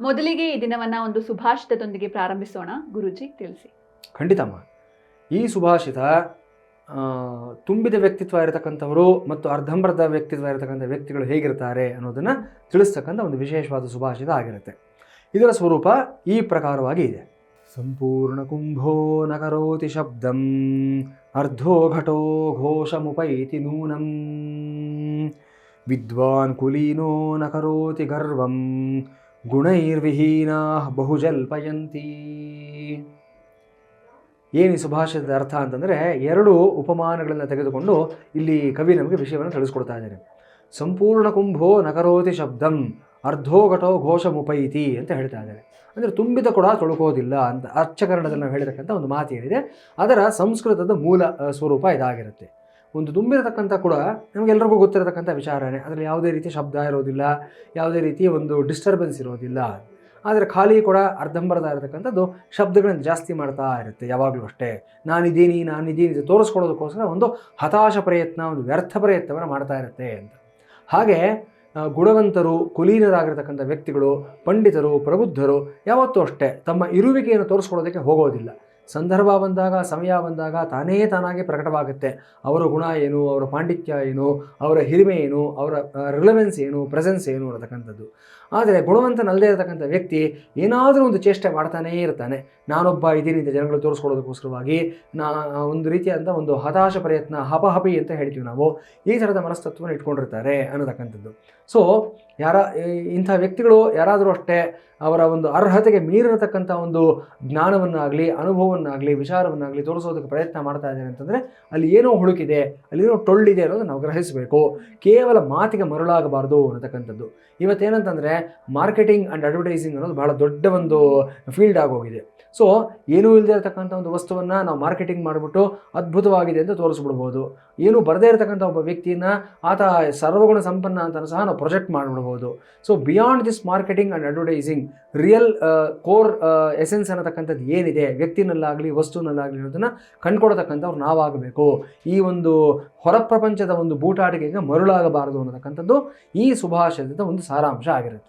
ಮೊದಲಿಗೆ ಈ ದಿನವನ್ನ ಒಂದು ಸುಭಾಷಿತದೊಂದಿಗೆ ಪ್ರಾರಂಭಿಸೋಣ. ಗುರೂಜಿ ತಿಳಿಸಿ. ಖಂಡಿತಮ್ಮ. ಈ ಸುಭಾಷಿತ ತುಂಬಿದ ವ್ಯಕ್ತಿತ್ವ ಇರತಕ್ಕಂಥವರು ಮತ್ತು ಅರ್ಧಂಬರ್ಧ ವ್ಯಕ್ತಿತ್ವ ಇರತಕ್ಕಂಥ ವ್ಯಕ್ತಿಗಳು ಹೇಗಿರ್ತಾರೆ ಅನ್ನೋದನ್ನು ತಿಳಿಸ್ತಕ್ಕಂಥ ಒಂದು ವಿಶೇಷವಾದ ಸುಭಾಷಿತ ಆಗಿರುತ್ತೆ. ಇದರ ಸ್ವರೂಪ ಈ ಪ್ರಕಾರವಾಗಿ ಇದೆ. ಸಂಪೂರ್ಣ ಕುಂಭೋ ನ ಕರೋತಿ ಶಬ್ದಂ ಅರ್ಧೋ ಘಟೋ ಘೋಷಮುಪೈತಿ ನೂನಂ ವಿದ್ವಾನ್ ಕುಲೀನೋ ನ ಕರೋತಿ ಗರ್ವಂ ಗುಣೈರ್ವಿಹೀನಾ ಬಹುಜಲ್ಪಯಂತಿ. ಏನು ಈ ಸುಭಾಷಿತದ ಅರ್ಥ ಅಂತಂದರೆ, ಎರಡು ಉಪಮಾನಗಳನ್ನು ತೆಗೆದುಕೊಂಡು ಇಲ್ಲಿ ಕವಿ ನಮಗೆ ವಿಷಯವನ್ನು ತಿಳಿಸ್ಕೊಡ್ತಾ ಇದ್ದಾರೆ. ಸಂಪೂರ್ಣ ಕುಂಭೋ ನಕರೋತಿ ಶಬ್ದಂ ಅರ್ಧೋ ಘಟೋ ಘೋಷಮುಪೈತಿ ಅಂತ ಹೇಳ್ತಾ ಇದ್ದಾರೆ. ಅಂದರೆ ತುಂಬಿದ ಕೂಡ ತೊಳ್ಕೋದಿಲ್ಲ ಅಂತ ಅಚ್ಚಕರಣದಲ್ಲಿ ನಾವು ಹೇಳಿರ್ತಕ್ಕಂಥ ಒಂದು ಮಾತು ಏನಿದೆ, ಅದರ ಸಂಸ್ಕೃತದ ಮೂಲ ಸ್ವರೂಪ ಇದಾಗಿರುತ್ತೆ. ಒಂದು ತುಂಬಿರತಕ್ಕಂಥ ಕೂಡ ನಮಗೆಲ್ಲರಿಗೂ ಗೊತ್ತಿರತಕ್ಕಂಥ ವಿಚಾರನೇ. ಅದರಲ್ಲಿ ಯಾವುದೇ ರೀತಿಯ ಶಬ್ದ ಇರೋದಿಲ್ಲ, ಯಾವುದೇ ರೀತಿಯ ಒಂದು ಡಿಸ್ಟರ್ಬೆನ್ಸ್ ಇರೋದಿಲ್ಲ. ಆದರೆ ಖಾಲಿ ಕೂಡ ಅರ್ಧಂಬರ್ಧ ಇರತಕ್ಕಂಥದ್ದು ಶಬ್ದಗಳನ್ನು ಜಾಸ್ತಿ ಮಾಡ್ತಾ ಇರುತ್ತೆ. ಯಾವಾಗಲೂ ಅಷ್ಟೇ ನಾನಿದ್ದೀನಿ ಇದು ತೋರಿಸ್ಕೊಳ್ಳೋದಕ್ಕೋಸ್ಕರ ಒಂದು ಹತಾಶ ಪ್ರಯತ್ನ, ಒಂದು ವ್ಯರ್ಥ ಪ್ರಯತ್ನವನ್ನು ಮಾಡ್ತಾ ಇರುತ್ತೆ ಅಂತ. ಹಾಗೆ ಗುಣವಂತರು, ಕುಲೀನರಾಗಿರ್ತಕ್ಕಂಥ ವ್ಯಕ್ತಿಗಳು, ಪಂಡಿತರು, ಪ್ರಬುದ್ಧರು ಯಾವತ್ತೂ ಅಷ್ಟೇ ತಮ್ಮ ಇರುವಿಕೆಯನ್ನು ತೋರಿಸ್ಕೊಳ್ಳೋದಕ್ಕೆ ಹೋಗೋದಿಲ್ಲ. ಸಂದರ್ಭ ಬಂದಾಗ, ಸಮಯ ಬಂದಾಗ ತಾನೇ ತಾನಾಗಿ ಪ್ರಕಟವಾಗುತ್ತೆ ಅವರ ಗುಣ ಏನು, ಅವರ ಪಾಂಡಿತ್ಯ ಏನು, ಅವರ ಹಿರಿಮೆ ಏನು, ಅವರ ರಿಲೆವೆನ್ಸ್ ಏನು, ಪ್ರೆಸೆನ್ಸ್ ಏನು ಅನ್ನತಕ್ಕಂಥದ್ದು. ಆದರೆ ಗುಣವಂತನಲ್ಲದೆ ಇರತಕ್ಕಂಥ ವ್ಯಕ್ತಿ ಏನಾದರೂ ಒಂದು ಚೇಷ್ಟೆ ಮಾಡ್ತಾನೇ ಇರ್ತಾನೆ. ನಾನೊಬ್ಬ ಇದ್ದೀನಿ ಅಂತ ಜನಗಳು ತೋರಿಸ್ಕೊಳ್ಳೋದಕ್ಕೋಸ್ಕರವಾಗಿ ಒಂದು ರೀತಿಯಾದಂಥ ಒಂದು ಹತಾಶ ಪ್ರಯತ್ನ, ಹಪಹಪಿ ಅಂತ ಹೇಳ್ತೀವಿ ನಾವು, ಈ ಥರದ ಮನಸ್ತತ್ವವನ್ನು ಇಟ್ಕೊಂಡಿರ್ತಾರೆ ಅನ್ನತಕ್ಕಂಥದ್ದು. ಸೊ ಇಂಥ ವ್ಯಕ್ತಿಗಳು ಯಾರಾದರೂ ಅಷ್ಟೇ ಅವರ ಒಂದು ಅರ್ಹತೆಗೆ ಮೀರಿರತಕ್ಕಂಥ ಒಂದು ಜ್ಞಾನವನ್ನಾಗಲಿ, ಅನುಭವವನ್ನಾಗಲಿ, ವಿಚಾರವನ್ನಾಗಲಿ ತೋರಿಸೋದಕ್ಕೆ ಪ್ರಯತ್ನ ಮಾಡ್ತಾ ಇದ್ದಾರೆ ಅಂತಂದರೆ ಅಲ್ಲಿ ಏನೋ ಹುಡುಕಿದೆ, ಅಲ್ಲಿ ಏನೋ ಟೊಳ್ಳಿದೆ ಅನ್ನೋದು ನಾವು ಗ್ರಹಿಸಬೇಕು. ಕೇವಲ ಮಾತಿಗೆ ಮರುಳಾಗಬಾರ್ದು ಅನ್ನತಕ್ಕಂಥದ್ದು. ಇವತ್ತೇನಂತಂದರೆ ಮಾರ್ಕೆಟಿಂಗ್ ಆ್ಯಂಡ್ ಅಡ್ವರ್ಟೈಸಿಂಗ್ ಅನ್ನೋದು ಬಹಳ ದೊಡ್ಡ ಒಂದು ಫೀಲ್ಡ್ ಆಗೋಗಿದೆ. ಸೊ ಏನೂ ಇಲ್ಲದೆ ಇರತಕ್ಕಂಥ ಒಂದು ವಸ್ತುವನ್ನು ನಾವು ಮಾರ್ಕೆಟಿಂಗ್ ಮಾಡಿಬಿಟ್ಟು ಅದ್ಭುತವಾಗಿದೆ ಅಂತ ತೋರಿಸ್ಬಿಡ್ಬೋದು. ಏನೂ ಬರದೇ ಇರತಕ್ಕಂಥ ಒಬ್ಬ ವ್ಯಕ್ತಿಯನ್ನು ಆತ ಸರ್ವಗುಣ ಸಂಪನ್ನ ಅಂತ ಸಹ ನಾವು ಪ್ರೊಜೆಕ್ಟ್ ಮಾಡಿಬಿಡ್ಬೋದು. So beyond this marketing and advertising real core essence ಅನ್ನತಕ್ಕಂಥದ್ದು ಏನಿದೆ ವ್ಯಕ್ತಿನಲ್ಲಾಗಲಿ ವಸ್ತುನಲ್ಲಾಗಲಿ ಅನ್ನೋದನ್ನು ಕಂಡುಕೊಡತಕ್ಕಂಥವ್ರು ನಾವಾಗಬೇಕು. ಈ ಒಂದು ಹೊರ ಪ್ರಪಂಚದ ಒಂದು ಬೂಟಾಟಿಕೆಗೆ ಮರುಳಾಗಬಾರದು ಅನ್ನತಕ್ಕಂಥದ್ದು ಈ ಸುಭಾಷಿತದ ಒಂದು ಸಾರಾಂಶ ಆಗಿರುತ್ತೆ.